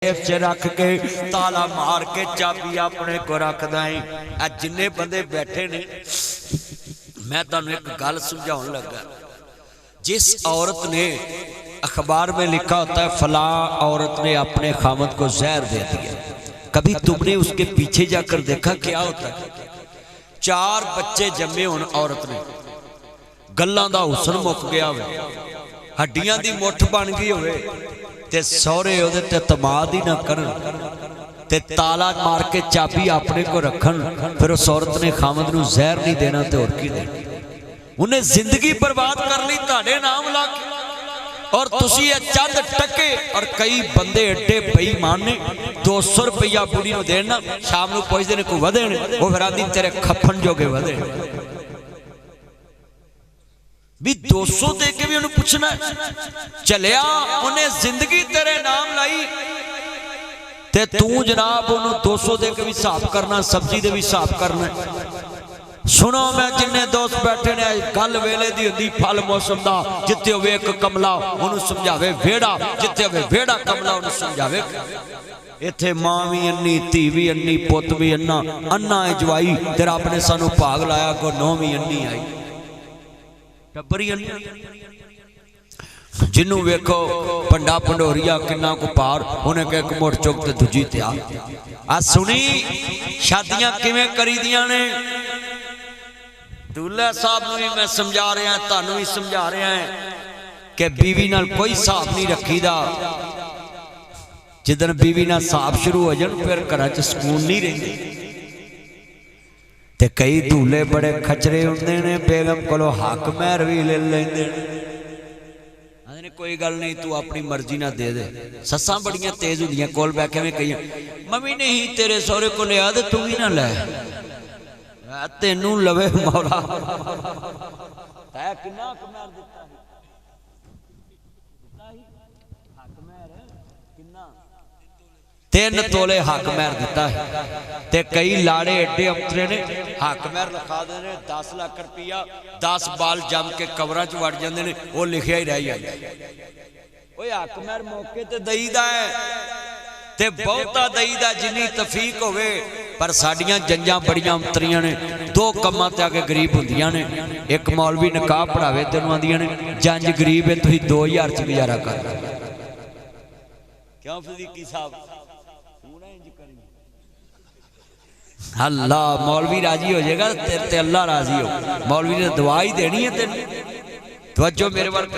च रख के ताला मार के चाबी अपने को रखदा है। जिन्ने बंदे बैठे ने मैं तुहानू एक गल समझाउण लगा। जिस औरत ने अखबार में लिखा होता है फलां औरत ने अपने खामद को जहर दे दिया, कभी तुमने उसके पीछे जाकर देखा क्या होता है? 4 बच्चे जमे होन औरत ने, गल्लां दा हुसन मुक गया होवे, हड्डियां दी मुठ बन गई होवे ते सौरे ओहदे ते तमाद ही ना करन ते ताला मार के चाबी अपने को रखन, फिर उस औरत ने खामद नूं जहर नहीं देना ते होर की देना? उन्हें जिंदगी बर्बाद कर ली तुहाडे नाम ला के, और तुसी ये चंद टके। और कई बंदे एडे बेईमान ने 200 रुपया बुढ़ी नूं देना, शाम नूं पुछदे ने कोई वधे ने, वो फिर आंदी तेरे खफन जोगे वधे भी 200 दे के भी उन्हें पूछना चलिया उन्हें जिंदगी तेरे नाम लाई ते तू जनाब उन्हें 200 दे के भी हिसाब करना, सब्जी दे भी हिसाब करना। सुनो मैं जिन्ने दोस्त बैठे ने गल वेले दी हुंदी फल मौसम दा, जिते होवे एक कमला उन्हें समझावे वेड़ा, जिते होवे वेड़ा कमला उन्हें समझावे। इत्थे मां भी अन्नी, धी भी अन्नी, पुत भी अन्ना, अन्ना है जवाई तेरा अपने सानू भाग लाया को नौ भी अन्नी आई टब्बरी। जिन्नू वेखो पंडा पंडोरिया किन्ना को पार, उन्हें कह एक मुड़ चुक ते दूजी तैयार। आ सुनी शादियां किवें करी दियां ने। दूल्हा साहब नूं भी मैं समझा रहा, तुहानू भी समझा रहा है कि बीवी नाल कोई हिसाब नहीं रखीदा। जिदन बीवी नाल हिसाब शुरू हो जान फिर घर च सुकून नहीं रहिंदे। ते कई दूल्हे बड़े खचरे होंदे ने, बेगम कोलों हक महर भी ले लेंदे ने। कोई गल नहीं तू अपनी मर्जी ना दे दे। सस्सां बड़ियां तेज हुंदियां, कोल बैठे में कही मम्मी नहीं तेरे सौरे को लिया ते तू भी ना लै, तेनू लवे मौला। तै किन्ना हक महर दिता है? हक महर किन्ना? 3 तोले हक महर दिता है। ते कई लाड़े एडे अंतरे ने हक महर लिखा दे ने 10 लाख रुपया, 10 बाल जम के कबरां च वड़ जांदे ने, वो लिखिया ही रह जांदा। ओए हक महर मौके ते दईदा है ते बहुता दईदा जिन्नी तफीक होवे। पर साडियां जंजां बड़ियां अंतरियां ने, 2 कम्मां ते आके गरीब हुंदियां ने। एक मौलवी निकाह पढ़ावे तेनू आंदियां ने जंज गरीब है तुसीं 2000 च गुजारा कर। क्यों फजीकी साहब अल्लाह मौलवी राजी हो जाएगा तेरे ते अल्लाह राजी हो। मौलवी ने दुआ ही देनी है तेन। तवज्जो मेरे वर्ग।